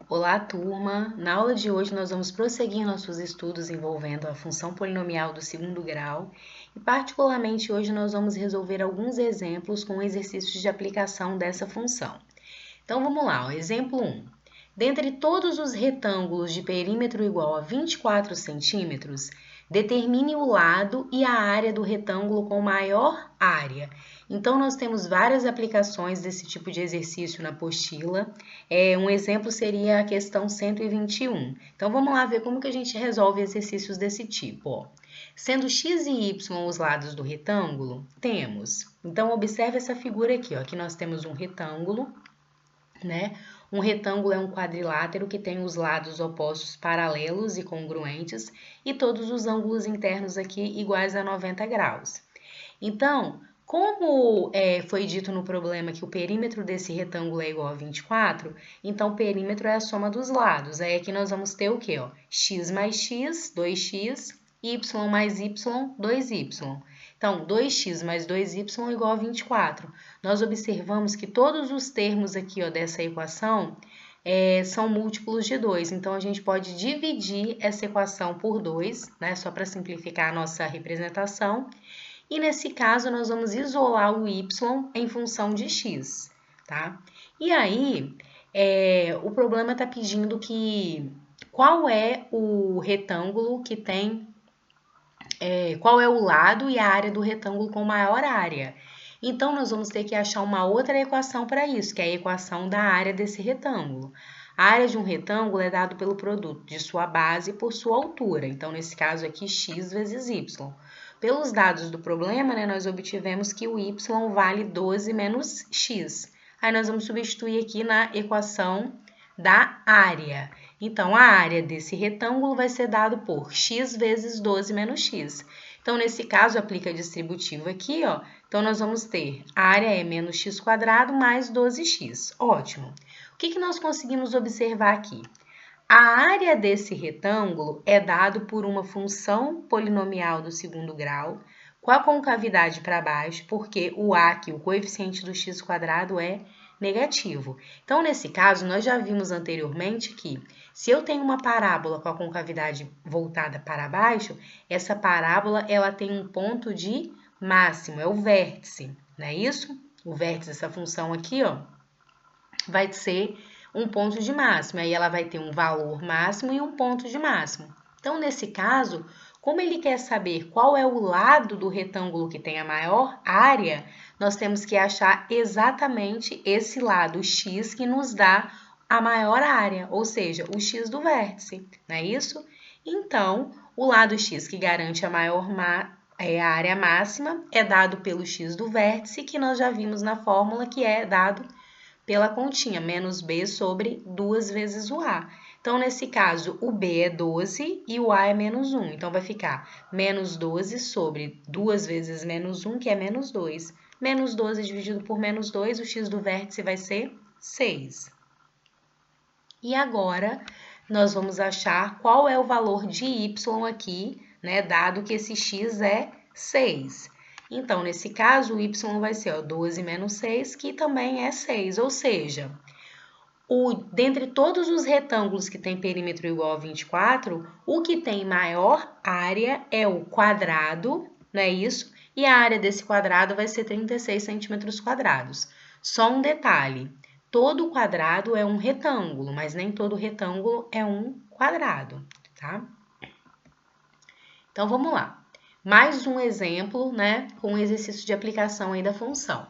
Olá, turma! Na aula de hoje nós vamos prosseguir nossos estudos envolvendo a função polinomial do segundo grau e, particularmente, hoje nós vamos resolver alguns exemplos com exercícios de aplicação dessa função. Então, vamos lá, ó. Exemplo 1. Dentre todos os retângulos de perímetro igual a 24 centímetros, determine o lado e a área do retângulo com maior área. Então, nós temos várias aplicações desse tipo de exercício na apostila. Um exemplo seria a questão 121. Então, vamos lá ver como que a gente resolve exercícios desse tipo. Ó. Sendo x e y os lados do retângulo, temos. Então, observe essa figura aqui. Ó. Aqui nós temos um retângulo, né? Um retângulo é um quadrilátero que tem os lados opostos paralelos e congruentes e todos os ângulos internos aqui iguais a 90 graus. Então, como foi dito no problema que o perímetro desse retângulo é igual a 24, então o perímetro é a soma dos lados. Aí aqui nós vamos ter o quê? Ó? X mais x, 2x, y mais y, 2y. Então, 2x mais 2y igual a 24. Nós observamos que todos os termos aqui ó, dessa equação são múltiplos de 2. Então, a gente pode dividir essa equação por 2, né, só para simplificar a nossa representação. E nesse caso, nós vamos isolar o y em função de x, tá? E aí, o problema está pedindo qual é o retângulo que tem, qual é o lado e a área do retângulo com maior área. Então, nós vamos ter que achar uma outra equação para isso, que é a equação da área desse retângulo. A área de um retângulo é dado pelo produto de sua base por sua altura. Então, nesse caso aqui, x vezes y. Pelos dados do problema, né, nós obtivemos que o y vale 12 menos x. Aí, nós vamos substituir aqui na equação da área. Então, a área desse retângulo vai ser dado por x vezes 12 menos x. Então, nesse caso, aplica a distributiva aqui, ó. Então, nós vamos ter a área é menos x quadrado mais 12x. Ótimo. O que nós conseguimos observar aqui? A área desse retângulo é dado por uma função polinomial do segundo grau com a concavidade para baixo, porque o a, que o coeficiente do x quadrado é negativo. Então, nesse caso, nós já vimos anteriormente que se eu tenho uma parábola com a concavidade voltada para baixo, essa parábola ela tem um ponto de máximo, é o vértice, não é isso? O vértice dessa função aqui, ó, vai ser um ponto de máximo, aí ela vai ter um valor máximo e um ponto de máximo. Então, nesse caso, como ele quer saber qual é o lado do retângulo que tem a maior área, nós temos que achar exatamente esse lado, o x, que nos dá a maior área, ou seja, o x do vértice, não é isso? Então, o lado x que garante a maior a área máxima é dado pelo x do vértice, que nós já vimos na fórmula, que é dado pela continha, menos b sobre 2 vezes o a. Então, nesse caso, o b é 12 e o a é menos 1. Então, vai ficar menos 12 sobre 2 vezes menos 1, que é menos 2. Menos 12 dividido por menos 2, o x do vértice vai ser 6. E agora, nós vamos achar qual é o valor de y aqui, né, dado que esse x é 6. Então, nesse caso, o y vai ser 12 menos 6, que também é 6. Ou seja, dentre todos os retângulos que tem perímetro igual a 24, o que tem maior área é o quadrado, não é isso? E a área desse quadrado vai ser 36 centímetros quadrados. Só um detalhe, todo quadrado é um retângulo, mas nem todo retângulo é um quadrado, tá? Então, vamos lá. Mais um exemplo, né, com um exercício de aplicação aí da função.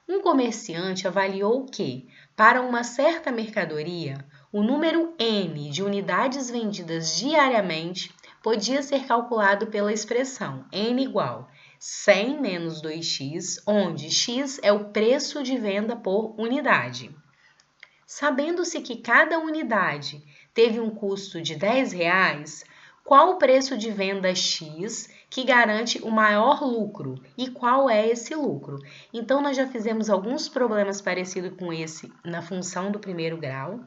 Um comerciante avaliou que, para uma certa mercadoria, o número N de unidades vendidas diariamente podia ser calculado pela expressão N igual 100 menos 2x, onde x é o preço de venda por unidade. Sabendo-se que cada unidade teve um custo de R$10, qual o preço de venda X que garante o maior lucro e qual é esse lucro? Então, nós já fizemos alguns problemas parecidos com esse na função do primeiro grau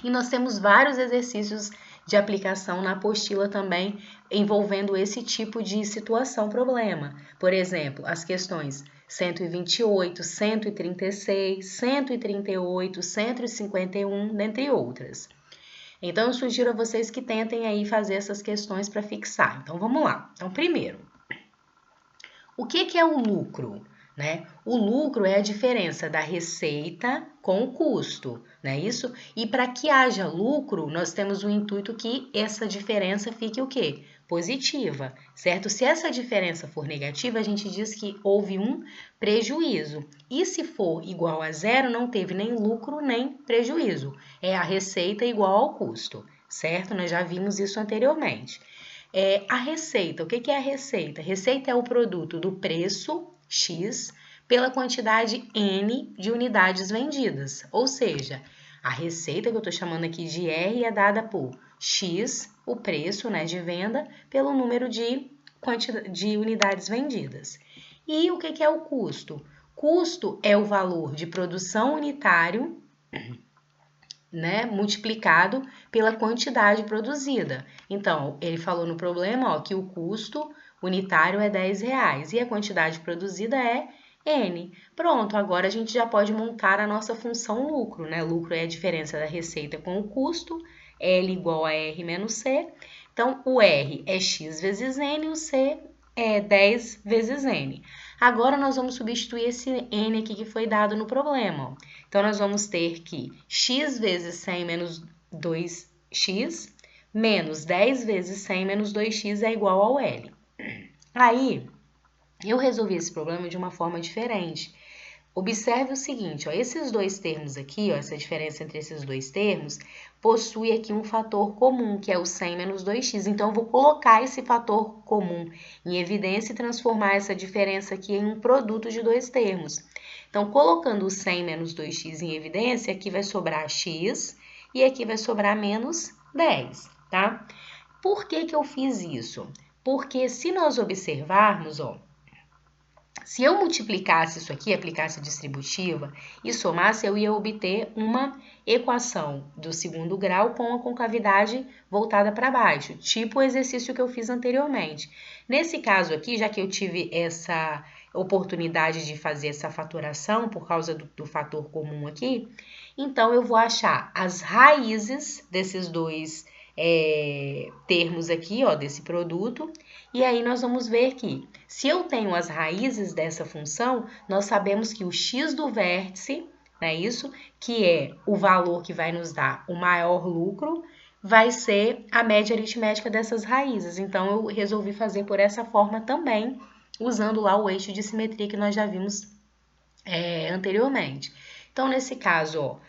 e nós temos vários exercícios de aplicação na apostila também envolvendo esse tipo de situação, problema. Por exemplo, as questões 128, 136, 138, 151, dentre outras. Então, eu sugiro a vocês que tentem aí fazer essas questões para fixar. Então, vamos lá. Então, primeiro, o que é o lucro? Né? O lucro é a diferença da receita com o custo, não é isso? E para que haja lucro, nós temos o intuito que essa diferença fique o quê? Positiva, certo? Se essa diferença for negativa, a gente diz que houve um prejuízo. E se for igual a zero, não teve nem lucro nem prejuízo. É a receita igual ao custo, certo? Nós já vimos isso anteriormente. A receita, o que é a receita? Receita é o produto do preço X pela quantidade N de unidades vendidas. Ou seja, a receita que eu estou chamando aqui de R é dada por X, o preço, né, de venda, pelo número de unidades vendidas. E o que é o custo? Custo é o valor de produção unitário, né, multiplicado pela quantidade produzida. Então, ele falou no problema, ó, que o custo unitário é R$10 e a quantidade produzida é N. Pronto, agora a gente já pode montar a nossa função lucro, né? Lucro é a diferença da receita com o custo, L igual a R menos C. Então, o R é X vezes N e o C é 10 vezes N. Agora, nós vamos substituir esse N aqui que foi dado no problema, ó. Então, nós vamos ter que x vezes 100 menos 2x menos 10 vezes 100 menos 2x é igual ao L. Aí, eu resolvi esse problema de uma forma diferente. Observe o seguinte, ó, esses dois termos aqui, ó, essa diferença entre esses dois termos, possui aqui um fator comum, que é o 100 menos 2x. Então, eu vou colocar esse fator comum em evidência e transformar essa diferença aqui em um produto de dois termos. Então, colocando o 100 menos 2x em evidência, aqui vai sobrar x e aqui vai sobrar menos 10, tá? Por que eu fiz isso? Porque se nós observarmos, ó, se eu multiplicasse isso aqui, aplicasse a distributiva e somasse, eu ia obter uma equação do segundo grau com a concavidade voltada para baixo, tipo o exercício que eu fiz anteriormente. Nesse caso aqui, já que eu tive essa oportunidade de fazer essa fatoração por causa do fator comum aqui, então eu vou achar as raízes desses dois termos aqui, ó, desse produto, e aí nós vamos ver que se eu tenho as raízes dessa função, nós sabemos que o x do vértice, não é isso? Que é o valor que vai nos dar o maior lucro, vai ser a média aritmética dessas raízes. Então, eu resolvi fazer por essa forma também, usando lá o eixo de simetria que nós já vimos anteriormente. Então, nesse caso, ó,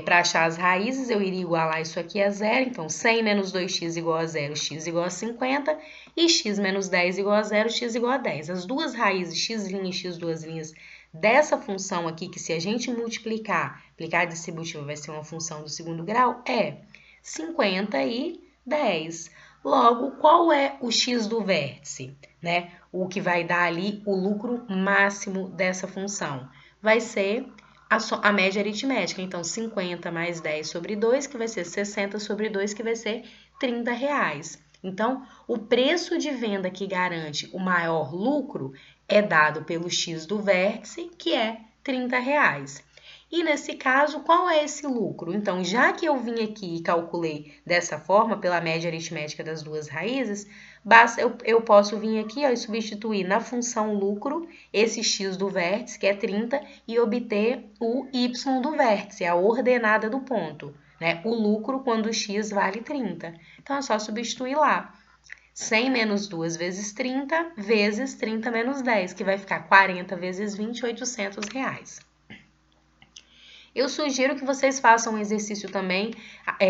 para achar as raízes, eu iria igualar isso aqui a zero. Então, 100 menos 2x igual a 0, x igual a 50. E x menos 10 igual a 0, x igual a 10. As duas raízes, x' e x duas linhas, dessa função aqui, que se a gente multiplicar, aplicar a distributiva vai ser uma função do segundo grau, é 50 e 10. Logo, qual é o x do vértice, né? O que vai dar ali o lucro máximo dessa função? Vai ser a média aritmética. Então, 50 mais 10 sobre 2, que vai ser 60 sobre 2, que vai ser R$30. Então, o preço de venda que garante o maior lucro é dado pelo x do vértice, que é R$30. E nesse caso, qual é esse lucro? Então, já que eu vim aqui e calculei dessa forma, pela média aritmética das duas raízes, eu posso vir aqui, ó, e substituir na função lucro esse x do vértice, que é 30, e obter o y do vértice, a ordenada do ponto, né? O lucro quando o x vale 30. Então, é só substituir lá. 100 menos 2 vezes 30, vezes 30 menos 10, que vai ficar 40 vezes 20, R$800. Eu sugiro que vocês façam um exercício também,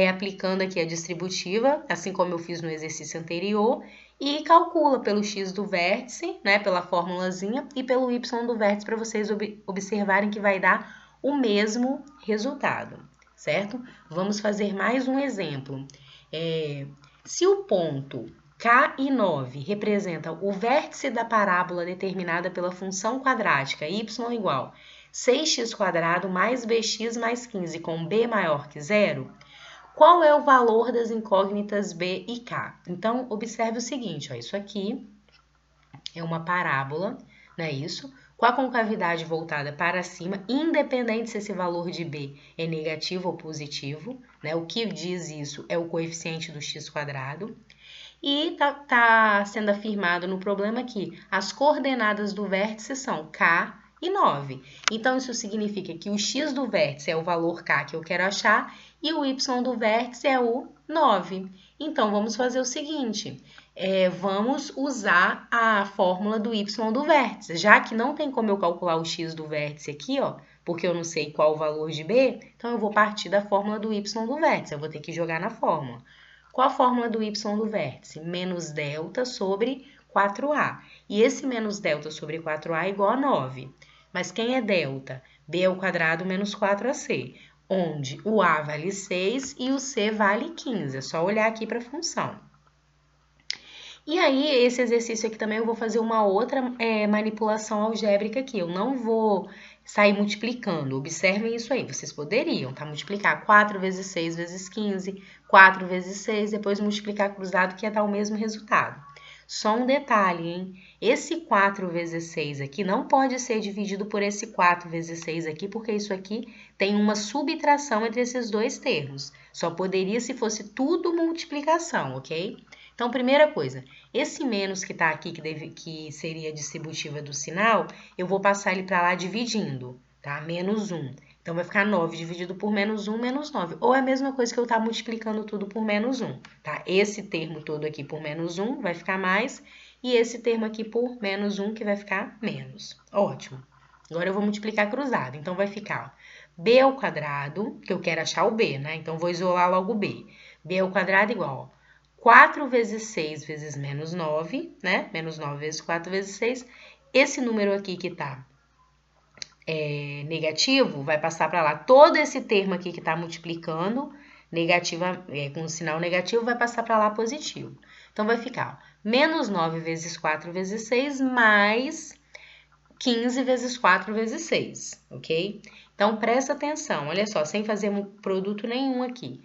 aplicando aqui a distributiva, assim como eu fiz no exercício anterior, e calcula pelo x do vértice, né, pela formulazinha, e pelo y do vértice, para vocês observarem que vai dar o mesmo resultado, certo? Vamos fazer mais um exemplo. Se o ponto K e 9 representa o vértice da parábola determinada pela função quadrática y igual 6x² mais bx mais 15 com b maior que 0, qual é o valor das incógnitas b e k? Então, observe o seguinte, ó, isso aqui é uma parábola, não é isso? com a concavidade voltada para cima, independente se esse valor de B é negativo ou positivo, né? O que diz isso é o coeficiente do x². E tá sendo afirmado no problema que as coordenadas do vértice são K e 9. Então, isso significa que o x do vértice é o valor K que eu quero achar e o y do vértice é o 9. Então, vamos fazer o seguinte, vamos usar a fórmula do y do vértice. Já que não tem como eu calcular o x do vértice aqui, ó, porque eu não sei qual o valor de B, então eu vou partir da fórmula do y do vértice. Eu vou ter que jogar na fórmula. Qual a fórmula do y do vértice? Menos delta sobre 4a. E esse menos delta sobre 4a é igual a 9. Mas quem é delta? B ao quadrado menos 4ac, onde o a vale 6 e o c vale 15. É só olhar aqui para a função. E aí, esse exercício aqui também eu vou fazer uma outra manipulação algébrica aqui. Eu não vou sair multiplicando. Observem isso aí. Vocês poderiam, tá? Multiplicar 4 vezes 6 vezes 15, 4 vezes 6, depois multiplicar cruzado, que ia dar o mesmo resultado. Só um detalhe, hein? Esse 4 vezes 6 aqui não pode ser dividido por esse 4 vezes 6 aqui, porque isso aqui tem uma subtração entre esses dois termos. Só poderia se fosse tudo multiplicação, ok? Então, primeira coisa, esse menos que está aqui, que seria a distributiva do sinal, eu vou passar ele para lá dividindo, tá? Menos 1. Então, vai ficar 9 dividido por menos 1, menos 9. Ou é a mesma coisa que eu estar multiplicando tudo por menos 1, tá? Esse termo todo aqui por menos 1 vai ficar mais, e esse termo aqui por menos 1 que vai ficar menos. Ótimo. Agora, eu vou multiplicar cruzado. Então, vai ficar b ao quadrado, que eu quero achar o b, né? Então, vou isolar logo o b. b ao quadrado igual 4 vezes 6 vezes menos 9, né? Menos 9 vezes 4 vezes 6. Esse número aqui que tá negativo, vai passar para lá. Todo esse termo aqui que tá multiplicando, com sinal negativo, vai passar para lá positivo. Então, vai ficar menos 9 vezes 4 vezes 6, mais 15 vezes 4 vezes 6, ok? Então, presta atenção, olha só, sem fazer produto nenhum aqui.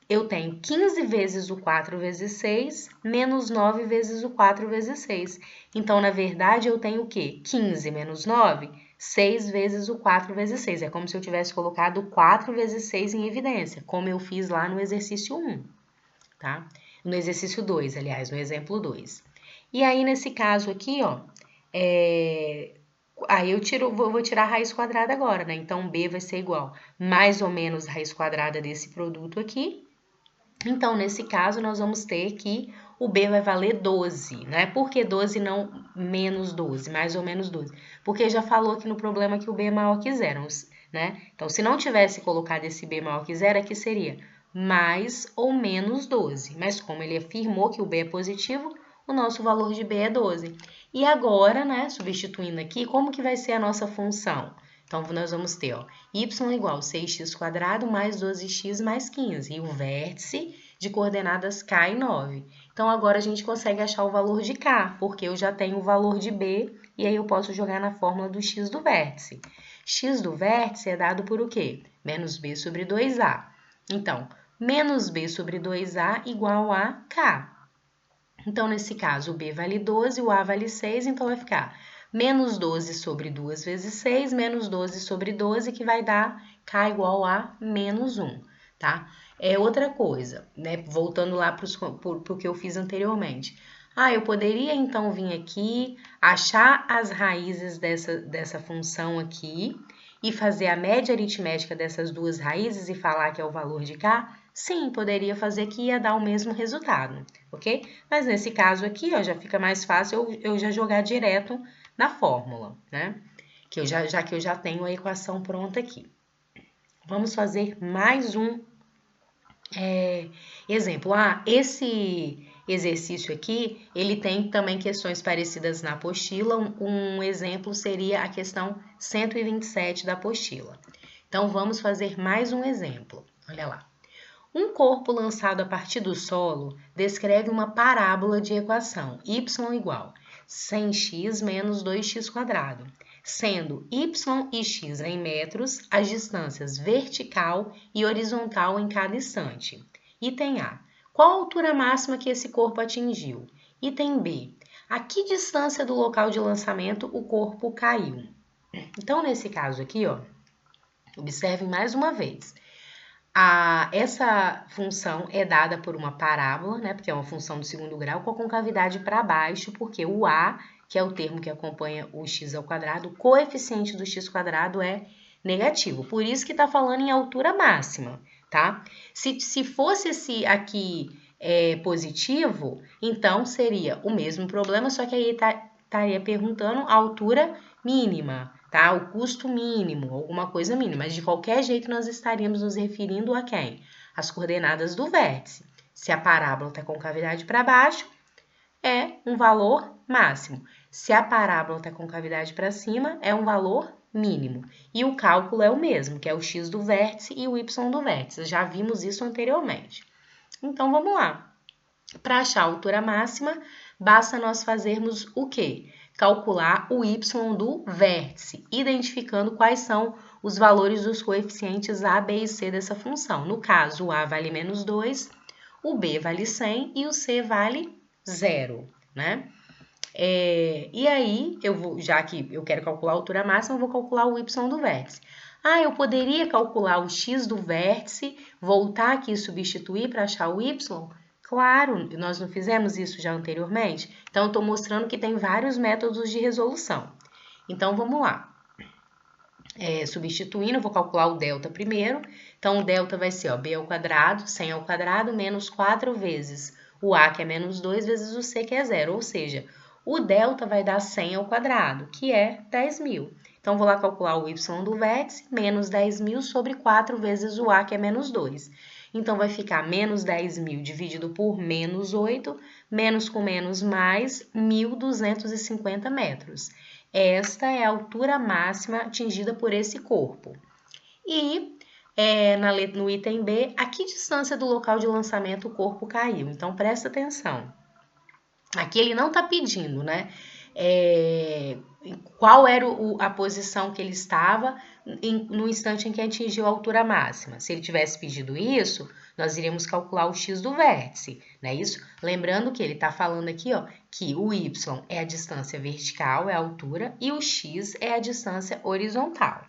Eu tenho 15 vezes o 4 vezes 6, menos 9 vezes o 4 vezes 6. Então, na verdade, eu tenho o quê? 15 menos 9, 6 vezes o 4 vezes 6. É como se eu tivesse colocado 4 vezes 6 em evidência, como eu fiz lá no exercício 1, tá? No exercício 2, aliás, no exemplo 2. E aí, nesse caso aqui, ó, aí eu vou tirar a raiz quadrada agora, né? Então, B vai ser igual mais ou menos a raiz quadrada desse produto aqui. Então, nesse caso, nós vamos ter que o B vai valer 12, né? Por que 12 e não menos 12, mais ou menos 12? Porque já falou aqui no problema que o B é maior que zero, né? Então, se não tivesse colocado esse B maior que zero, aqui seria mais ou menos 12. Mas como ele afirmou que o B é positivo, o nosso valor de B é 12. E agora, né, substituindo aqui, como que vai ser a nossa função? Então, nós vamos ter, ó, y igual a 6x² mais 12x mais 15. E o vértice de coordenadas K e 9. Então, agora a gente consegue achar o valor de K, porque eu já tenho o valor de B, e aí eu posso jogar na fórmula do x do vértice. X do vértice é dado por o quê? Menos B sobre 2A. Então, menos B sobre 2A igual a K. Então, nesse caso, o B vale 12, o A vale 6, então vai ficar menos 12 sobre 2 vezes 6, menos 12 sobre 12, que vai dar K igual a menos 1, tá? É outra coisa, né? Voltando lá para o que eu fiz anteriormente. Eu poderia, então, vir aqui, achar as raízes dessa função aqui e fazer a média aritmética dessas duas raízes e falar que é o valor de K? Sim, poderia fazer que ia dar o mesmo resultado, ok? Mas nesse caso aqui, ó, já fica mais fácil eu já jogar direto na fórmula, né? Já que eu já tenho a equação pronta aqui. Vamos fazer mais um exemplo. Esse exercício aqui, ele tem também questões parecidas na apostila. Um exemplo seria a questão 127 da apostila. Então, vamos fazer mais um exemplo. Olha lá. Um corpo lançado a partir do solo descreve uma parábola de equação y igual 100x menos 2x², sendo y e x em metros as distâncias vertical e horizontal em cada instante. Item A. Qual a altura máxima que esse corpo atingiu? Item B. A que distância do local de lançamento o corpo caiu? Então, nesse caso aqui, ó, observem mais uma vez. Essa função é dada por uma parábola, né? Porque é uma função do segundo grau, com a concavidade para baixo, porque o a, que é o termo que acompanha o x ao quadrado, o coeficiente do x quadrado é negativo. Por isso que está falando em altura máxima, tá? Se fosse esse aqui positivo, então seria o mesmo problema, só que aí estaria perguntando a altura mínima, tá? O custo mínimo, alguma coisa mínima. Mas de qualquer jeito nós estaríamos nos referindo a quem? As coordenadas do vértice. Se a parábola está com cavidade para baixo, é um valor máximo. Se a parábola está com cavidade para cima, é um valor mínimo. E o cálculo é o mesmo, que é o x do vértice e o y do vértice. Já vimos isso anteriormente. Então, vamos lá. Para achar a altura máxima, basta nós fazermos o quê? Calcular o y do vértice, identificando quais são os valores dos coeficientes a, b e c dessa função. No caso, o a vale menos 2, o b vale 100 e o c vale 0, né? E aí, já que eu quero calcular a altura máxima, eu vou calcular o y do vértice. Eu poderia calcular o x do vértice, voltar aqui e substituir para achar o y? Claro, nós não fizemos isso já anteriormente? Então, eu estou mostrando que tem vários métodos de resolução. Então, vamos lá. Substituindo, eu vou calcular o delta primeiro. Então, o delta vai ser b ao quadrado, 100 ao quadrado, menos 4 vezes o a, que é menos 2, vezes o c, que é 0. Ou seja, o delta vai dar 100 ao quadrado, que é 10.000. Então, vou lá calcular o y do vértice, menos 10.000 sobre 4 vezes o a, que é menos 2. Então, vai ficar menos 10.000 dividido por menos 8, menos com menos mais, 1.250 metros. Esta é a altura máxima atingida por esse corpo. E no item B, a que distância do local de lançamento o corpo caiu? Então, presta atenção. Aqui ele não está pedindo, né? Qual era a posição que ele estava no instante em que atingiu a altura máxima. Se ele tivesse pedido isso, nós iríamos calcular o x do vértice, não é isso? Lembrando que ele está falando aqui, ó, que o y é a distância vertical, é a altura, e o x é a distância horizontal,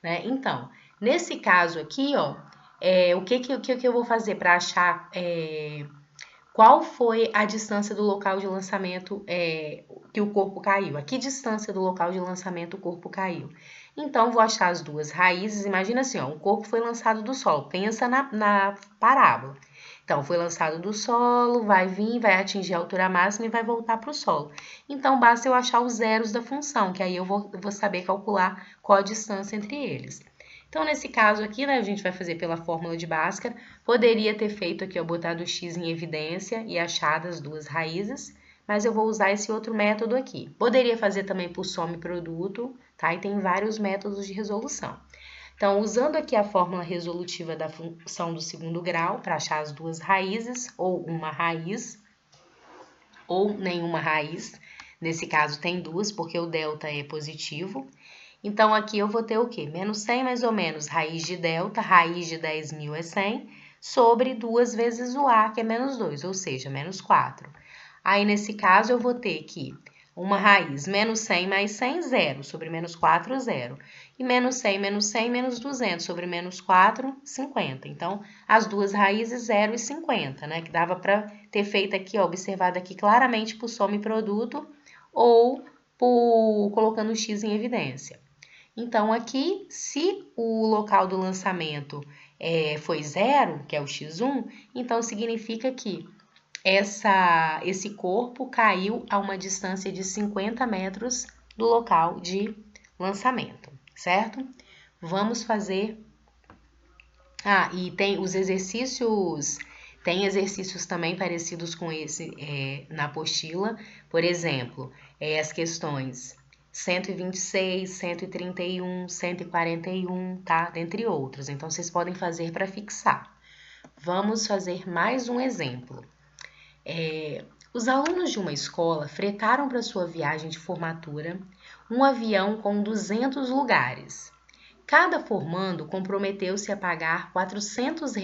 né? Então, nesse caso aqui, ó, o que eu vou fazer para achar qual foi a distância do local de lançamento que o corpo caiu? A que distância do local de lançamento o corpo caiu? Então, vou achar as duas raízes. Imagina assim, ó, o corpo foi lançado do solo. Pensa na parábola. Então, foi lançado do solo, vai vir, vai atingir a altura máxima e vai voltar para o solo. Então, basta eu achar os zeros da função, que aí eu vou saber calcular qual a distância entre eles. Então, nesse caso aqui, né, a gente vai fazer pela fórmula de Bhaskara. Poderia ter feito aqui, ó, botado o x em evidência e achado as duas raízes, mas eu vou usar esse outro método aqui. Poderia fazer também por soma e produto, tá? E tem vários métodos de resolução. Então, usando aqui a fórmula resolutiva da função do segundo grau, para achar as duas raízes, ou uma raiz, ou nenhuma raiz. Nesse caso, tem duas, porque o delta é positivo. Então, aqui eu vou ter o quê? Menos 100 mais ou menos, raiz de delta, raiz de 10.000 é 100, sobre 2 vezes o a, que é menos 2, ou seja, menos 4. Aí, nesse caso, eu vou ter que uma raiz, menos 100 mais 100, 0, sobre menos 4, 0. E menos 100, menos 200, sobre menos 4, 50. Então, as duas raízes, 0 e 50, né? Que dava para ter feito aqui, ó, observado aqui claramente por soma e produto, ou por colocando o x em evidência. Então, aqui, se o local do lançamento foi 0, que é o x1, então significa que esse corpo caiu a uma distância de 50 metros do local de lançamento, certo? Vamos fazer... e tem os exercícios... Tem exercícios também parecidos com esse na apostila. Por exemplo, as questões 126, 131, 141, tá? Dentre outros. Então, vocês podem fazer para fixar. Vamos fazer mais um exemplo. Os alunos de uma escola fretaram para sua viagem de formatura um avião com 200 lugares. Cada formando comprometeu-se a pagar R$ 400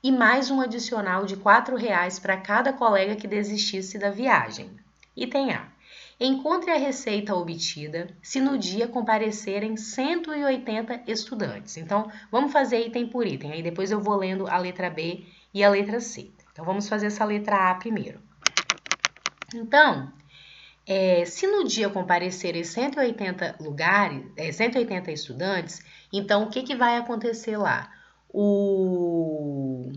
e mais um adicional de R$ 4 para cada colega que desistisse da viagem. Item A. Encontre a receita obtida se no dia comparecerem 180 estudantes. Então, vamos fazer item por item, aí depois eu vou lendo a letra B e a letra C. Então, vamos fazer essa letra A primeiro. Então, se no dia comparecerem 180 estudantes, então o que vai acontecer lá? O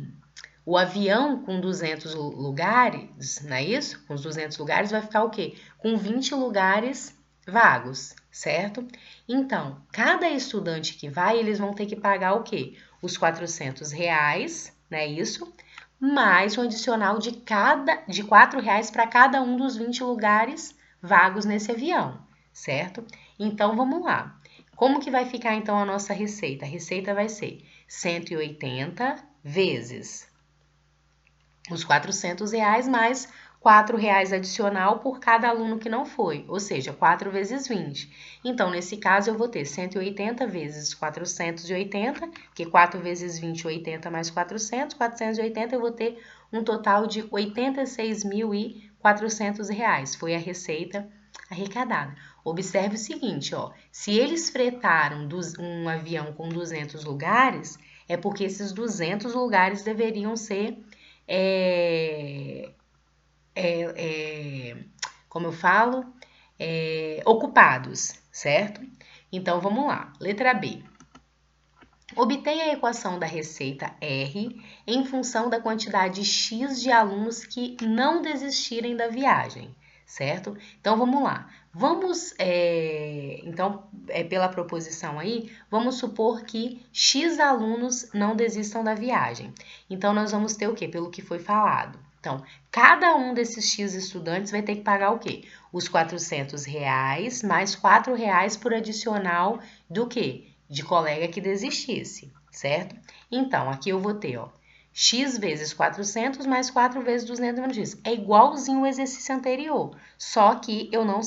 avião com 200 lugares, não é isso? Com os 200 lugares vai ficar o quê? Com 20 lugares vagos, certo? Então, cada estudante que vai, eles vão ter que pagar o quê? Os R$400, não é isso? Mais um adicional de R$4 para cada um dos 20 lugares vagos nesse avião, certo? Então, vamos lá. Como que vai ficar, então, a nossa receita? A receita vai ser 180 vezes os R$400 mais R$4 adicional por cada aluno que não foi, ou seja, 4 vezes 20. Então, nesse caso, eu vou ter 180 vezes 480, que 4 vezes 20, 80 mais 400, 480, eu vou ter um total de R$86.400. Foi a receita arrecadada. Observe o seguinte, ó, se eles fretaram um avião com 200 lugares, é porque esses 200 lugares deveriam ser como eu falo, ocupados, certo? Então, vamos lá. Letra B. Obtenha a equação da receita R em função da quantidade X de alunos que não desistirem da viagem, certo? Então, vamos lá. Pela proposição aí, vamos supor que X alunos não desistam da viagem. Então, nós vamos ter o quê? Pelo que foi falado. Então, cada um desses X estudantes vai ter que pagar o quê? Os R$400 mais R$4 por adicional do quê? De colega que desistisse, certo? Então, aqui eu vou ter, ó, X vezes 400 mais 4 vezes 200 menos X. É igualzinho o exercício anterior, só que eu não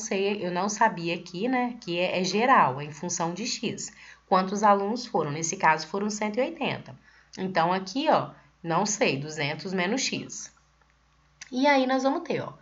sabia aqui, né, que é geral, é em função de X. Quantos alunos foram? Nesse caso, foram 180. Então, aqui, ó, não sei, 200 menos X. E aí, nós vamos ter, ó,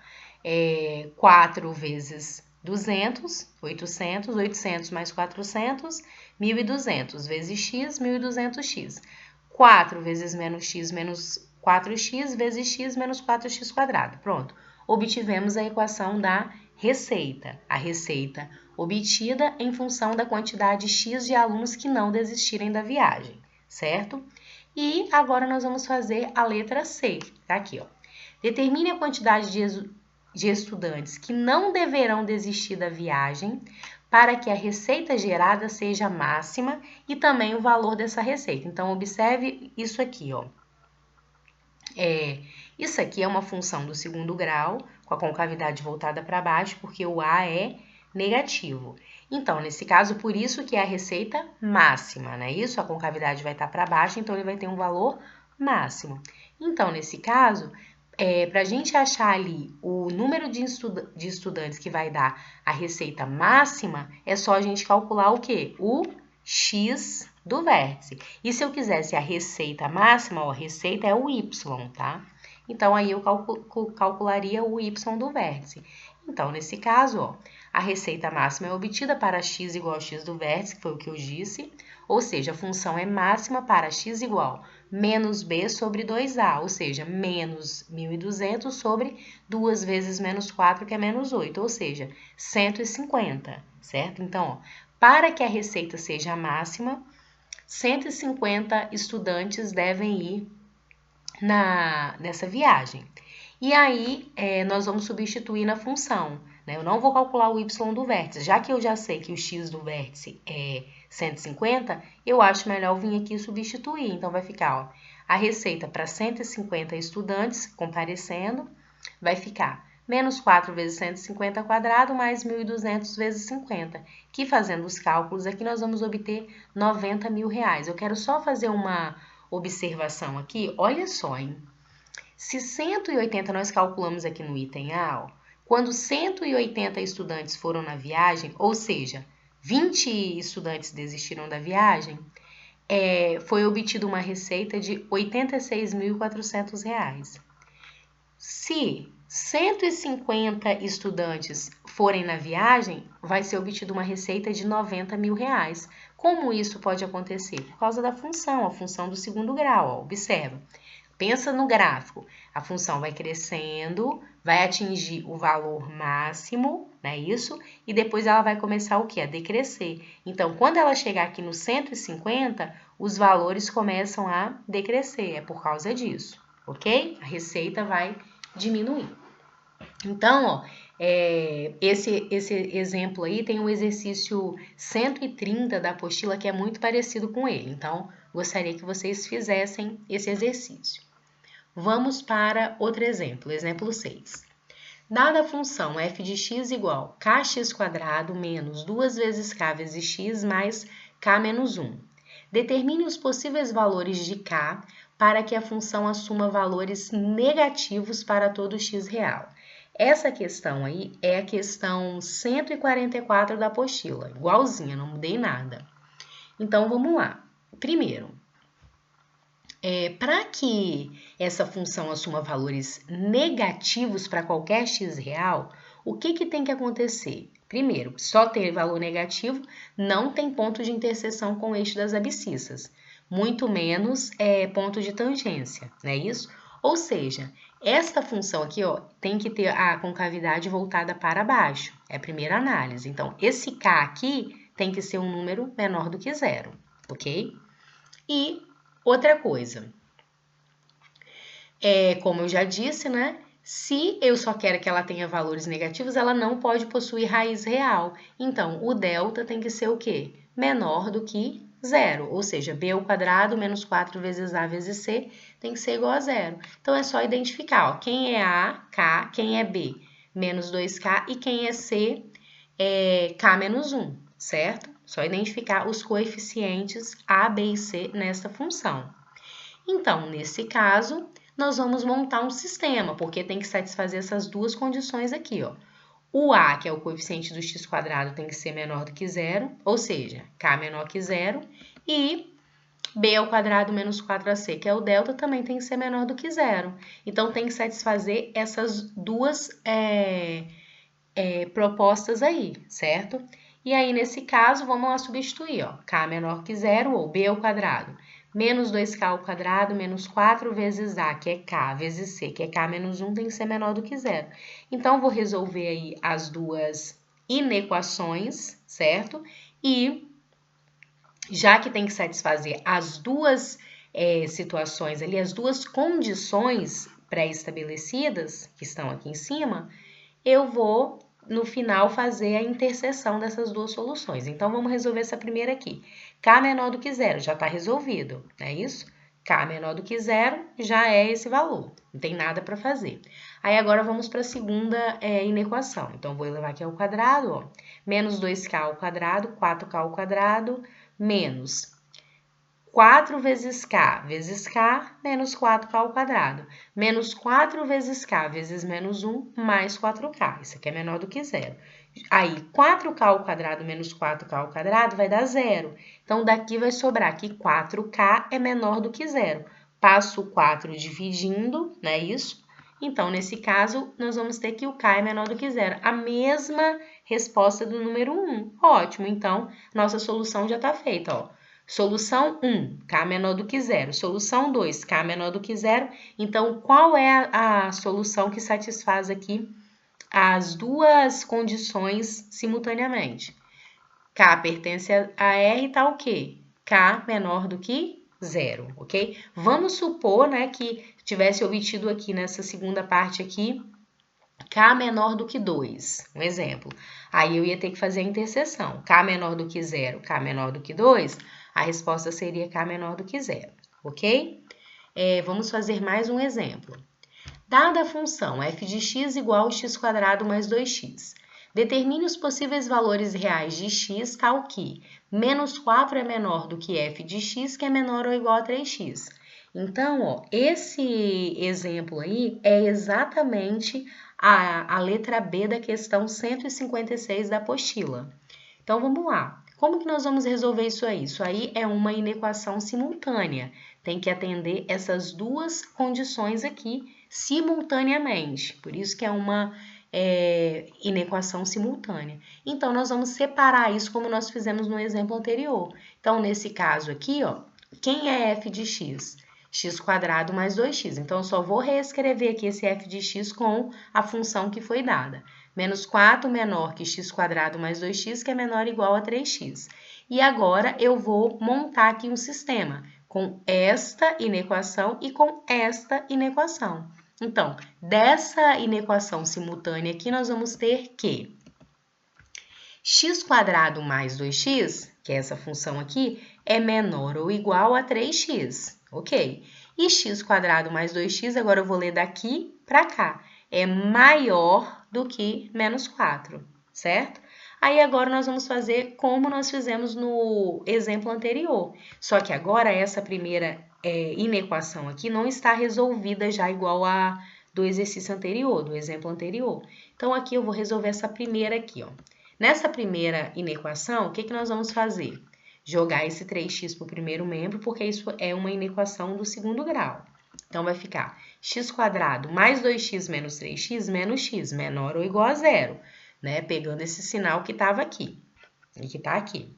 4 vezes 200, 800, 800 mais 400, 1.200 vezes x, 1.200x. 4 vezes menos x menos 4x vezes x menos 4x quadrado. Pronto, obtivemos a equação da receita. A receita obtida em função da quantidade x de alunos que não desistirem da viagem, certo? E agora nós vamos fazer a letra C, tá aqui, ó. Determine a quantidade de estudantes que não deverão desistir da viagem para que a receita gerada seja máxima e também o valor dessa receita. Então, observe isso aqui, ó. Isso aqui é uma função do segundo grau, com a concavidade voltada para baixo, porque o A é negativo. Então, nesse caso, por isso que é a receita máxima, né? Isso, a concavidade vai estar para baixo, então ele vai ter um valor máximo. Então, nesse caso, para a gente achar ali o número de estudantes que vai dar a receita máxima, é só a gente calcular o quê? O x do vértice. E se eu quisesse a receita máxima, ó, a receita é o y, tá? Então, aí eu calcularia o y do vértice. Então, nesse caso, ó, a receita máxima é obtida para x igual a x do vértice, que foi o que eu disse, ou seja, a função é máxima para x igual menos b sobre 2a, ou seja, menos 1.200 sobre 2 vezes menos 4, que é menos 8, ou seja, 150, certo? Então, ó, para que a receita seja máxima, 150 estudantes devem ir nessa viagem. E aí, nós vamos substituir na função, né? Eu não vou calcular o y do vértice, já que eu já sei que o x do vértice é 150, eu acho melhor eu vir aqui e substituir. Então, vai ficar, ó, a receita para 150 estudantes comparecendo, vai ficar menos 4 vezes 150 quadrado, mais 1.200 vezes 50, que fazendo os cálculos aqui, nós vamos obter R$90 mil. Eu quero só fazer uma observação aqui, olha só, hein? Se 180 nós calculamos aqui no item A, ó, quando 180 estudantes foram na viagem, ou seja, 20 estudantes desistiram da viagem, foi obtida uma receita de R$86.400. Se 150 estudantes forem na viagem, vai ser obtida uma receita de 90 mil reais. Como isso pode acontecer? Por causa da função, a função do segundo grau, ó, observa. Pensa no gráfico, a função vai crescendo, vai atingir o valor máximo, não é isso? E depois ela vai começar o quê? A decrescer. Então, quando ela chegar aqui no 150, os valores começam a decrescer, é por causa disso, ok? A receita vai diminuir. Então, ó, esse exemplo aí tem o exercício 130 da apostila que é muito parecido com ele. Então, gostaria que vocês fizessem esse exercício. Vamos para outro exemplo, exemplo 6. Dada a função f de x igual kx² menos 2 vezes k vezes x mais k menos 1. Determine os possíveis valores de k para que a função assuma valores negativos para todo x real. Essa questão aí é a questão 144 da apostila, igualzinha, não mudei nada. Então, vamos lá. Primeiro, para que essa função assuma valores negativos para qualquer x real, o que tem que acontecer? Primeiro, só ter valor negativo não tem ponto de interseção com o eixo das abscissas, muito menos ponto de tangência, não é isso? Ou seja, esta função aqui ó, tem que ter a concavidade voltada para baixo, é a primeira análise. Então, esse k aqui tem que ser um número menor do que zero, ok? E outra coisa, como eu já disse, né? Se eu só quero que ela tenha valores negativos, ela não pode possuir raiz real. Então, o delta tem que ser o quê? Menor do que zero, ou seja, b ao quadrado menos 4 vezes a vezes c tem que ser igual a zero. Então, é só identificar, ó, quem é a, k, quem é b, menos 2k, e quem é c, k menos 1, certo? Só identificar os coeficientes a, b e c nessa função. Então, nesse caso, nós vamos montar um sistema, porque tem que satisfazer essas duas condições aqui, ó. O a, que é o coeficiente do x², tem que ser menor do que zero, ou seja, k menor que zero, e b ao quadrado menos 4ac, que é o delta, também tem que ser menor do que zero. Então, tem que satisfazer essas duas propostas aí, certo? E aí, nesse caso, vamos lá substituir, ó, k menor que zero, ou b ao quadrado, menos 2k ao quadrado, menos 4 vezes a, que é k, vezes c, que é k menos 1, tem que ser menor do que zero. Então, vou resolver aí as duas inequações, certo? E, já que tem que satisfazer as duas situações ali, as duas condições pré-estabelecidas, que estão aqui em cima, eu vou, no final, fazer a interseção dessas duas soluções. Então, vamos resolver essa primeira aqui. K menor do que zero, já está resolvido, não é isso? K menor do que zero já é esse valor, não tem nada para fazer. Aí, agora, vamos para a segunda inequação. Então, vou elevar aqui ao quadrado, ó, menos 2k ao quadrado, 4k ao quadrado, menos 4 vezes k, menos 4k ao quadrado. Menos 4 vezes k vezes menos 1, mais 4k. Isso aqui é menor do que zero. Aí, 4k ao quadrado menos 4k ao quadrado vai dar zero. Então, daqui vai sobrar que 4k é menor do que zero. Passo o 4 dividindo, não é isso? Então, nesse caso, nós vamos ter que o k é menor do que zero. A mesma resposta do número 1. Ótimo, então, nossa solução já está feita, ó. Solução 1, k menor do que zero. Solução 2, k menor do que zero. Então, qual é a solução que satisfaz aqui as duas condições simultaneamente? K pertence a R e tá o quê? K menor do que zero, ok? Vamos supor, né, que tivesse obtido aqui nessa segunda parte aqui, K menor do que 2, um exemplo. Aí eu ia ter que fazer a interseção. K menor do que zero, K menor do que 2, a resposta seria K menor do que zero, ok? Vamos fazer mais um exemplo. Dada a função f de x igual a x² mais 2x, determine os possíveis valores reais de x, tal que menos 4 é menor do que f de x, que é menor ou igual a 3x. Então, ó, esse exemplo aí é exatamente a letra B da questão 156 da apostila. Então, vamos lá. Como que nós vamos resolver isso aí? Isso aí é uma inequação simultânea. Tem que atender essas duas condições aqui simultaneamente. Por isso que é uma inequação simultânea. Então, nós vamos separar isso como nós fizemos no exemplo anterior. Então, nesse caso aqui, ó, quem é f de x? X² mais 2x. Então, eu só vou reescrever aqui esse f de x com a função que foi dada. Menos 4 menor que x² mais 2x, que é menor ou igual a 3x. E agora, eu vou montar aqui um sistema com esta inequação e com esta inequação. Então, dessa inequação simultânea aqui, nós vamos ter que x² mais 2x, que é essa função aqui, é menor ou igual a 3x, ok? E x² mais 2x, agora eu vou ler daqui para cá, é maior do que menos 4, certo? Aí agora nós vamos fazer como nós fizemos no exemplo anterior, só que agora essa primeira inequação aqui não está resolvida já igual a do exercício anterior, do exemplo anterior. Então, aqui eu vou resolver essa primeira aqui, ó. Nessa primeira inequação, o que nós vamos fazer? Jogar esse 3x para o primeiro membro, porque isso é uma inequação do segundo grau. Então, vai ficar x² mais 2x menos 3x menos x, menor ou igual a zero, né? Pegando esse sinal que estava aqui, e que está aqui.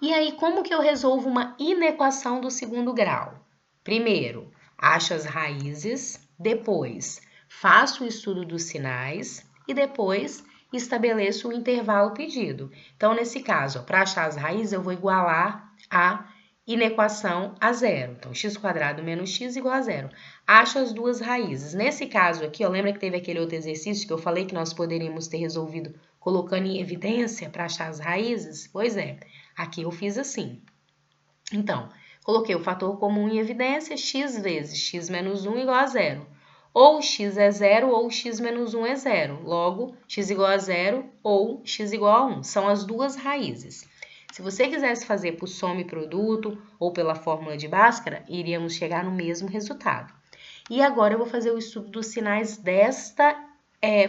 E aí, como que eu resolvo uma inequação do segundo grau? Primeiro, acho as raízes, depois faço o estudo dos sinais e depois estabeleço o intervalo pedido. Então, nesse caso, para achar as raízes, eu vou igualar a inequação a zero. Então, x² menos x igual a zero. Acho as duas raízes. Nesse caso aqui, ó, lembra que teve aquele outro exercício que eu falei que nós poderíamos ter resolvido colocando em evidência para achar as raízes? Pois é, aqui eu fiz assim. Então, coloquei o fator comum em evidência, x vezes x menos 1 igual a zero. Ou x é zero ou x menos 1 é zero. Logo, x igual a zero ou x igual a 1. São as duas raízes. Se você quisesse fazer por soma e produto ou pela fórmula de Bhaskara, iríamos chegar no mesmo resultado. E agora eu vou fazer o estudo dos sinais desta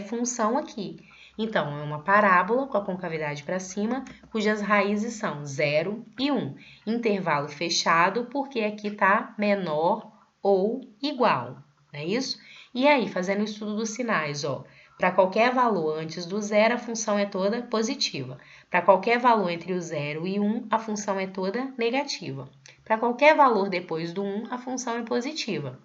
função aqui. Então, é uma parábola com a concavidade para cima, cujas raízes são 0 e 1. Intervalo fechado, porque aqui está menor ou igual, não é isso? E aí, fazendo o estudo dos sinais, ó, para qualquer valor antes do zero, a função é toda positiva. Para qualquer valor entre o 0 e 1, a função é toda negativa. Para qualquer valor depois do 1, a função é positiva.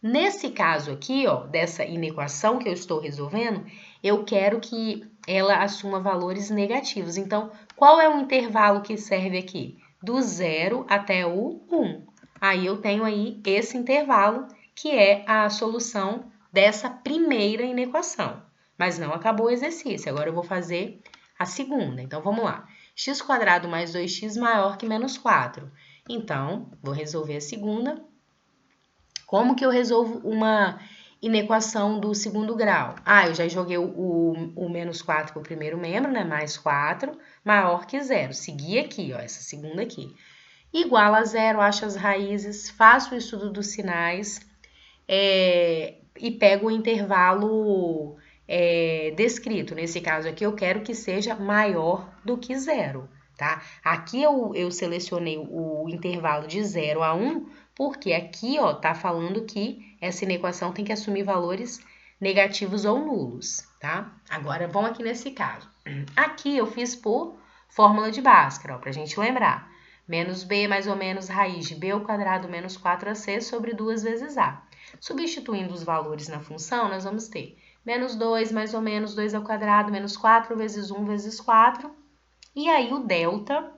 Nesse caso aqui, ó, dessa inequação que eu estou resolvendo, eu quero que ela assuma valores negativos. Então, qual é o intervalo que serve aqui? Do 0 até o 1. Aí eu tenho aí esse intervalo, que é a solução dessa primeira inequação. Mas não acabou o exercício, agora eu vou fazer a segunda. Então, vamos lá. x² mais 2x maior que menos 4. Então, vou resolver a segunda. Como que eu resolvo uma inequação do segundo grau? Eu já joguei o menos 4 para o primeiro membro, né? Mais 4, maior que zero. Segui aqui, ó, essa segunda aqui. Igual a zero, acho as raízes, faço o estudo dos sinais e pego o intervalo descrito. Nesse caso aqui, eu quero que seja maior do que zero, tá? Aqui eu selecionei o intervalo de 0 a 1, porque aqui, ó, tá falando que essa inequação tem que assumir valores negativos ou nulos, tá? Agora, vamos aqui nesse caso. Aqui eu fiz por fórmula de Bhaskara, ó, pra gente lembrar. Menos b mais ou menos raiz de b ao quadrado menos 4ac sobre 2 vezes a. Substituindo os valores na função, nós vamos ter menos 2 mais ou menos 2 ao quadrado menos 4 vezes 1 vezes 4. E aí o delta,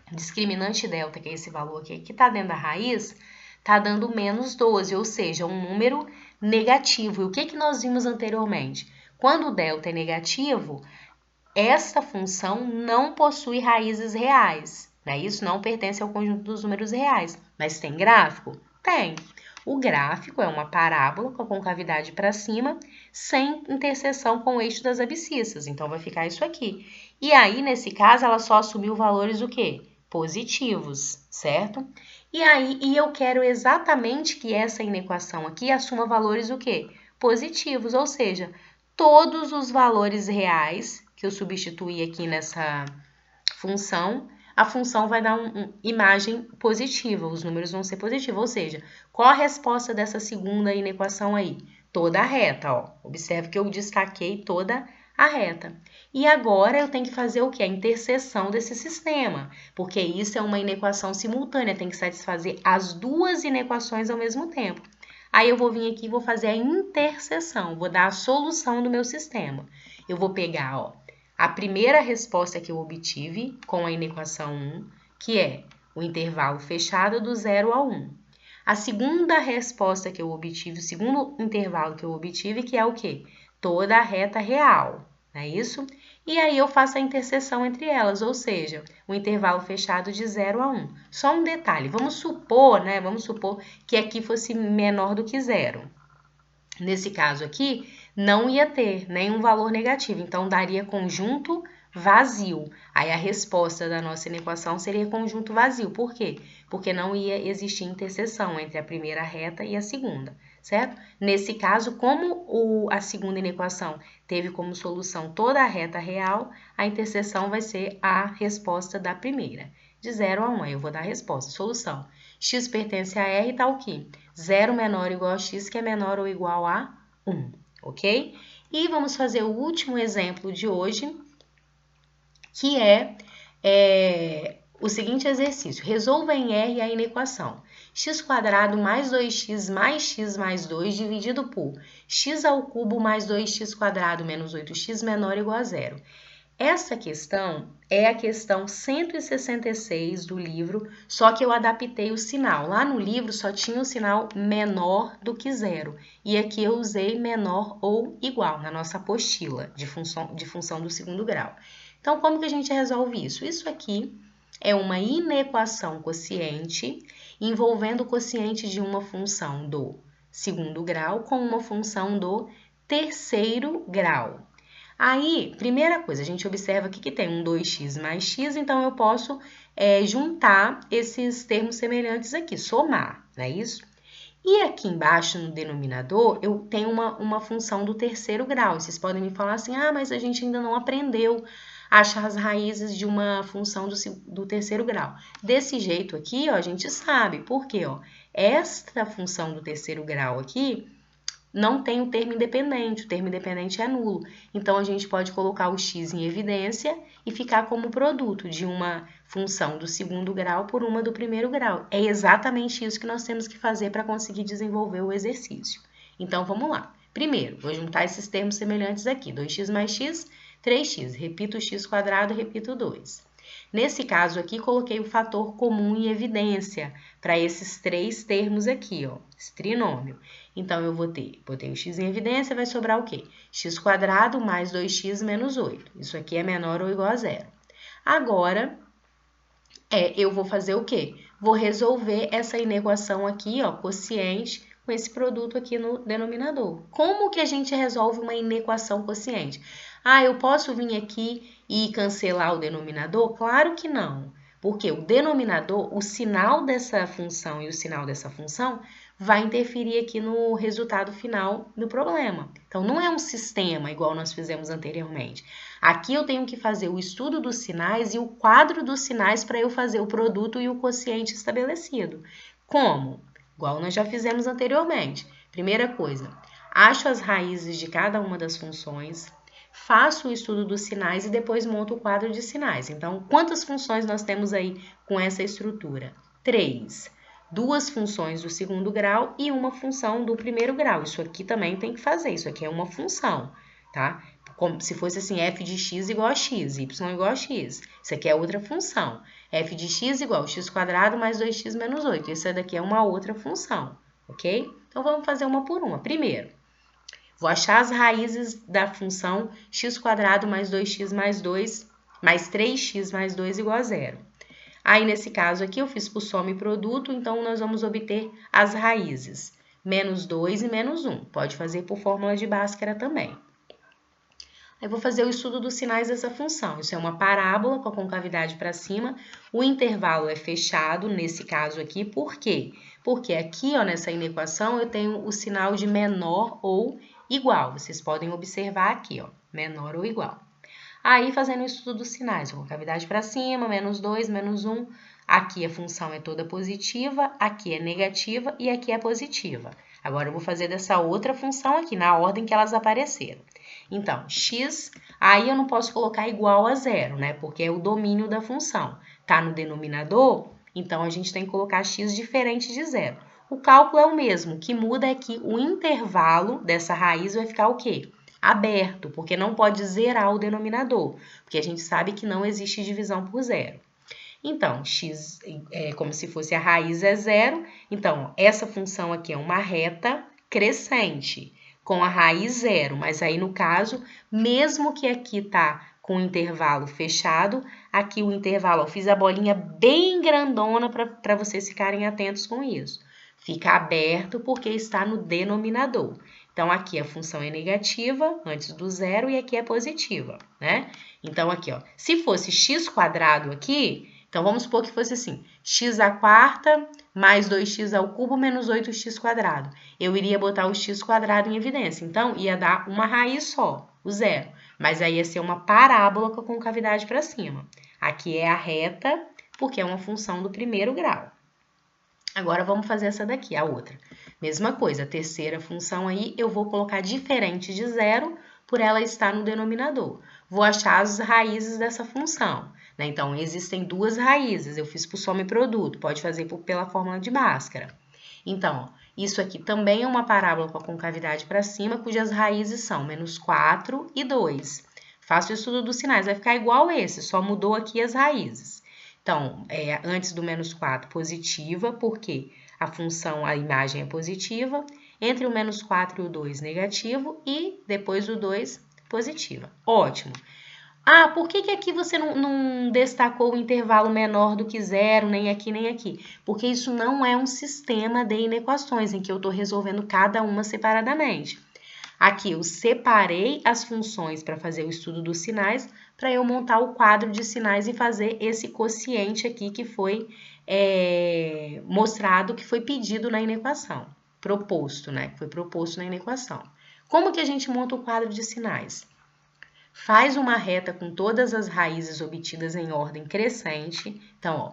discriminante delta, que é esse valor aqui que está dentro da raiz, está dando menos 12, ou seja, um número negativo. E o que nós vimos anteriormente? Quando o delta é negativo, essa função não possui raízes reais, né? Isso não pertence ao conjunto dos números reais. Mas tem gráfico? Tem. O gráfico é uma parábola com a concavidade para cima, sem interseção com o eixo das abscissas. Então, vai ficar isso aqui. E aí, nesse caso, ela só assumiu valores o quê? Positivos, certo? E aí, eu quero exatamente que essa inequação aqui assuma valores o quê? Positivos, ou seja, todos os valores reais que eu substituí aqui nessa função, a função vai dar uma imagem positiva, os números vão ser positivos, ou seja, qual a resposta dessa segunda inequação aí? toda a reta, ó. Observe que eu destaquei toda a reta. E agora eu tenho que fazer o quê? A interseção desse sistema, porque isso é uma inequação simultânea, tem que satisfazer as duas inequações ao mesmo tempo. Aí eu vou vir aqui e vou fazer a interseção, vou dar a solução do meu sistema. Eu vou pegar, ó, a primeira resposta que eu obtive com a inequação 1, que é o intervalo fechado do 0 a 1. A segunda resposta que eu obtive, o segundo intervalo que eu obtive, que é o quê? Toda a reta real, não é isso? E aí eu faço a interseção entre elas, ou seja, o intervalo fechado de 0 a 1. Só um detalhe, vamos supor, né? Vamos supor que aqui fosse menor do que 0. Nesse caso aqui, não ia ter nenhum valor negativo, então daria conjunto vazio. Aí a resposta da nossa inequação seria conjunto vazio. Por quê? Porque não ia existir interseção entre a primeira reta e a segunda, certo? Nesse caso, como a segunda inequação teve como solução toda a reta real, a interseção vai ser a resposta da primeira. De 0 a 1, aí eu vou dar a resposta, solução. X pertence a R, tá o quê? 0 menor ou igual a x, que é menor ou igual a 1, ok? E vamos fazer o último exemplo de hoje, que é o seguinte exercício. Resolva em R a inequação x² mais 2x mais 2 dividido por x ao cubo mais 2x² menos 8x menor ou igual a 0. Essa questão é a questão 166 do livro, só que eu adaptei o sinal. Lá no livro só tinha o sinal menor do que 0. E aqui eu usei menor ou igual na nossa apostila de função do segundo grau. Então, como que a gente resolve isso? Isso aqui é uma inequação quociente envolvendo o quociente de uma função do segundo grau com uma função do terceiro grau. Aí, primeira coisa, a gente observa aqui que tem um 2x mais x, então eu posso juntar esses termos semelhantes aqui, somar, não é isso? E aqui embaixo no denominador, eu tenho uma função do terceiro grau. Vocês podem me falar assim, mas a gente ainda não aprendeu a achar as raízes de uma função do terceiro grau. Desse jeito aqui, ó, a gente sabe, por quê? Ó, esta função do terceiro grau aqui não tem o termo independente é nulo. Então, a gente pode colocar o x em evidência e ficar como produto de uma função do segundo grau por uma do primeiro grau. É exatamente isso que nós temos que fazer para conseguir desenvolver o exercício. Então, vamos lá. Primeiro, vou juntar esses termos semelhantes aqui. 2x mais x, 3x. Repito o x², repito 2. Nesse caso aqui, coloquei o fator comum em evidência para esses três termos aqui, ó, esse trinômio. Então, eu botei o x em evidência, vai sobrar o quê? x² mais 2x menos 8. Isso aqui é menor ou igual a 0. Agora, eu vou fazer o quê? Vou resolver essa inequação aqui, ó, quociente, com esse produto aqui no denominador. Como que a gente resolve uma inequação quociente? Eu posso vir aqui e cancelar o denominador? Claro que não. Porque o denominador, o sinal dessa função e o sinal dessa função vai interferir aqui no resultado final do problema. Então, não é um sistema igual nós fizemos anteriormente. Aqui eu tenho que fazer o estudo dos sinais e o quadro dos sinais para eu fazer o produto e o quociente estabelecido. Como? Igual nós já fizemos anteriormente. Primeira coisa, acho as raízes de cada uma das funções, faço o estudo dos sinais e depois monto o quadro de sinais. Então, quantas funções nós temos aí com essa estrutura? 3. 2 funções do segundo grau e uma função do primeiro grau. Isso aqui também tem que fazer, isso aqui é uma função, tá? Como se fosse assim, f de x igual a x, y igual a x. Isso aqui é outra função. F de x igual a x² mais 2x menos 8. Isso daqui é uma outra função, ok? Então, vamos fazer uma por uma. Primeiro, vou achar as raízes da função x² mais 2x mais 2 mais 3x mais 2 igual a 0. Aí, nesse caso aqui, eu fiz por soma e produto, então nós vamos obter as raízes. Menos 2 e menos 1. Pode fazer por fórmula de Bhaskara também. Aí, vou fazer o estudo dos sinais dessa função. Isso é uma parábola com a concavidade para cima. O intervalo é fechado, nesse caso aqui, por quê? Porque aqui, ó, nessa inequação, eu tenho o sinal de menor ou igual. Vocês podem observar aqui, ó, menor ou igual. Aí, fazendo o estudo dos sinais, concavidade para cima, menos 2, menos 1. Aqui a função é toda positiva, aqui é negativa e aqui é positiva. Agora eu vou fazer dessa outra função aqui, na ordem que elas apareceram. Então, x, aí eu não posso colocar igual a zero, né? Porque é o domínio da função. Tá no denominador, então a gente tem que colocar x diferente de zero. O cálculo é o mesmo, o que muda é que o intervalo dessa raiz vai ficar o quê? Aberto, porque não pode zerar o denominador, porque a gente sabe que não existe divisão por zero. Então, x é como se fosse a raiz é zero, então essa função aqui é uma reta crescente com a raiz zero, mas aí no caso, mesmo que aqui tá com o intervalo fechado, aqui o intervalo, eu fiz a bolinha bem grandona para vocês ficarem atentos com isso. Fica aberto porque está no denominador. Então, aqui a função é negativa antes do zero e aqui é positiva, né? Então, aqui, ó, se fosse x quadrado aqui, então vamos supor que fosse assim, x à quarta mais 2x ao cubo menos 8x quadrado. Eu iria botar o x quadrado em evidência, então ia dar uma raiz só, o zero. Mas aí ia ser uma parábola com a concavidade para cima. Aqui é a reta, porque é uma função do primeiro grau. Agora, vamos fazer essa daqui, a outra. Mesma coisa, a terceira função aí, eu vou colocar diferente de zero, por ela estar no denominador. Vou achar as raízes dessa função, né? Então, existem duas raízes, eu fiz por soma e produto, pode fazer pela fórmula de Bhaskara. Então, isso aqui também é uma parábola com a concavidade para cima, cujas raízes são menos 4 e 2. Faço o estudo dos sinais, vai ficar igual esse, só mudou aqui as raízes. Então, antes do menos 4, positiva, porque a função, a imagem é positiva. Entre o menos 4 e o 2, negativo. E depois do 2, positiva. Ótimo. Ah, por que aqui você não destacou o intervalo menor do que zero, nem aqui, nem aqui? Porque isso não é um sistema de inequações, em que eu estou resolvendo cada uma separadamente. Aqui eu separei as funções para fazer o estudo dos sinais, para eu montar o quadro de sinais e fazer esse quociente aqui que foi mostrado, que foi pedido na inequação, proposto, né? Que foi proposto na inequação. Como que a gente monta o quadro de sinais? Faz uma reta com todas as raízes obtidas em ordem crescente. Então, ó,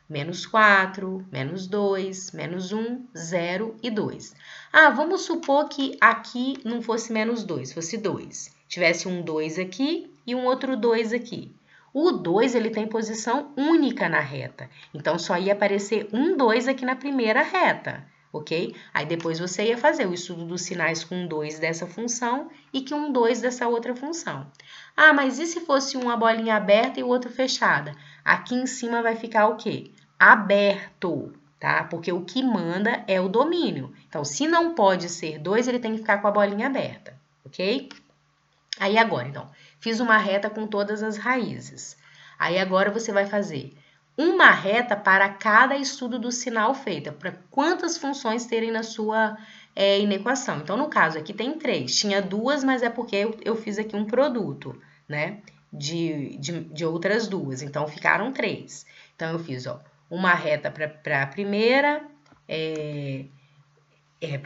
menos 4, menos 2, menos 1, 0 e 2. Ah, vamos supor que aqui não fosse menos 2, fosse 2. Tivesse um 2 aqui e um outro 2 aqui. O 2, ele tem posição única na reta. Então, só ia aparecer um 2 aqui na primeira reta, ok? Aí, depois você ia fazer o estudo dos sinais com um 2 dessa função e com um 2 dessa outra função. Ah, mas e se fosse uma bolinha aberta e o outro fechada? Aqui em cima vai ficar o quê? Aberto, tá? Porque o que manda é o domínio. Então, se não pode ser 2, ele tem que ficar com a bolinha aberta, ok? Aí agora, então, fiz uma reta com todas as raízes. Aí agora você vai fazer uma reta para cada estudo do sinal feita, para quantas funções terem na sua inequação. Então, no caso aqui tem 3, tinha 2, mas é porque eu fiz aqui um produto, né, de outras 2, então ficaram 3. Então, eu fiz, ó, uma reta para a primeira,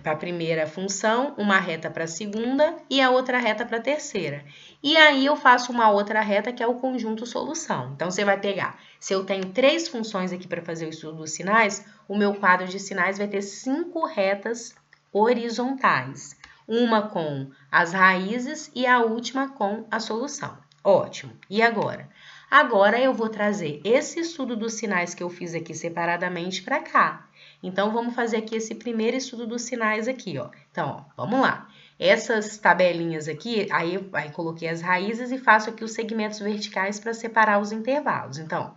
para a primeira função, uma reta para a segunda e a outra reta para a terceira. E aí eu faço uma outra reta que é o conjunto solução. Então, você vai pegar, se eu tenho 3 funções aqui para fazer o estudo dos sinais, o meu quadro de sinais vai ter 5 retas horizontais. Uma com as raízes e a última com a solução. Ótimo. E agora? Agora eu vou trazer esse estudo dos sinais que eu fiz aqui separadamente para cá. Então, vamos fazer aqui esse primeiro estudo dos sinais aqui, ó. Então, ó, vamos lá. Essas tabelinhas aqui, aí coloquei as raízes e faço aqui os segmentos verticais para separar os intervalos. Então,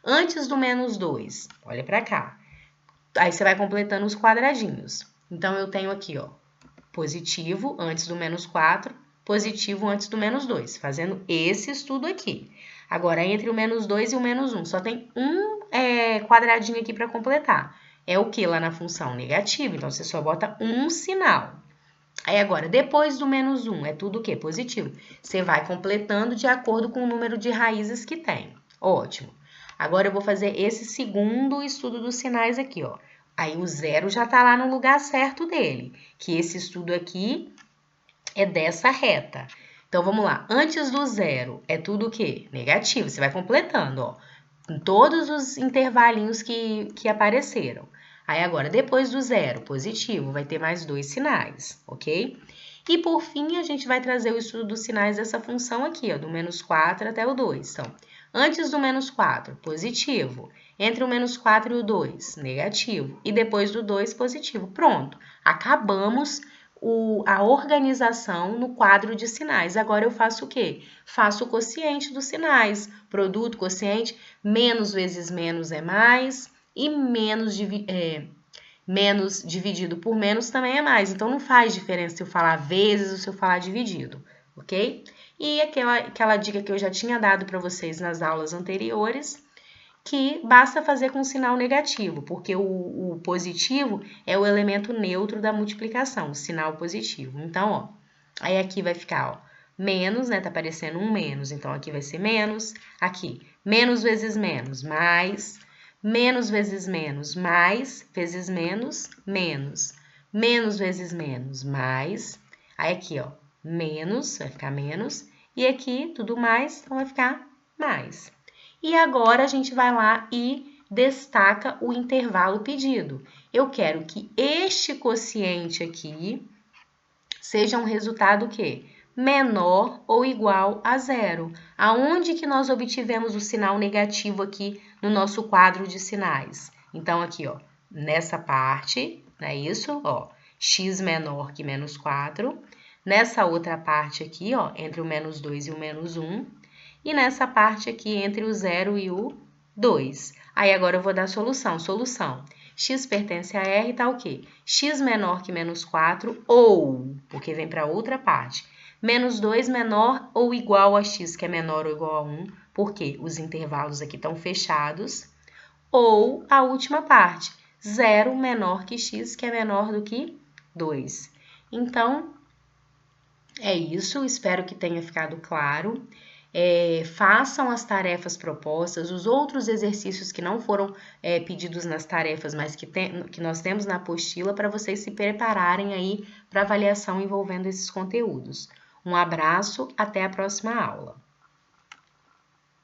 antes do menos 2, olha para cá. Aí, você vai completando os quadradinhos. Então, eu tenho aqui, ó, positivo antes do menos 4, positivo antes do menos 2, fazendo esse estudo aqui. Agora, entre o menos 2 e o menos 1, só tem um quadradinho aqui para completar. É o que lá na função? Negativo, então você só bota um sinal. Aí agora, depois do menos 1, é tudo o quê? Positivo. Você vai completando de acordo com o número de raízes que tem. Ótimo. Agora eu vou fazer esse segundo estudo dos sinais aqui, ó. Aí o 0 já tá lá no lugar certo dele, que esse estudo aqui é dessa reta. Então, vamos lá. Antes do 0, é tudo o quê? Negativo. Você vai completando, ó. em todos os intervalinhos que apareceram. Aí agora, depois do zero, positivo, vai ter mais 2 sinais, ok? E por fim, a gente vai trazer o estudo dos sinais dessa função aqui, ó, do menos 4 até o 2. Então, antes do menos 4, positivo. Entre o menos 4 e o 2, negativo. E depois do 2, positivo. Pronto, acabamos a organização no quadro de sinais. Agora eu faço o quê? Faço o quociente dos sinais. Produto, quociente, menos vezes menos é mais e menos dividido por menos também é mais. Então, não faz diferença se eu falar vezes ou se eu falar dividido, ok? E aquela dica que eu já tinha dado para vocês nas aulas anteriores, que basta fazer com sinal negativo, porque o positivo é o elemento neutro da multiplicação, o sinal positivo. Então, ó, aí aqui vai ficar, ó, menos, né? Tá aparecendo um menos, então aqui vai ser menos. Aqui, menos vezes menos, mais. Menos vezes menos, mais vezes menos, menos. Menos vezes menos, mais. Aí aqui, ó, menos, vai ficar menos. E aqui, tudo mais, então vai ficar mais. E agora a gente vai lá e destaca o intervalo pedido. Eu quero que este quociente aqui seja um resultado que menor ou igual a zero. Aonde que nós obtivemos o sinal negativo aqui no nosso quadro de sinais? Então, aqui, ó, nessa parte, não é isso? Ó, x menor que menos 4. Nessa outra parte aqui, ó, entre o menos 2 e o menos 1. E nessa parte aqui, entre o 0 e o 2. Aí, agora eu vou dar a solução. Solução. X pertence a R, tá o quê? X menor que menos 4 ou, porque vem para outra parte, menos 2 menor ou igual a X, que é menor ou igual a 1, porque os intervalos aqui estão fechados, ou a última parte, 0 menor que X, que é menor do que 2. Então, é isso, espero que tenha ficado claro. Façam as tarefas propostas, os outros exercícios que não foram pedidos nas tarefas, mas que nós temos na apostila, para vocês se prepararem aí para avaliação envolvendo esses conteúdos. Um abraço, até a próxima aula.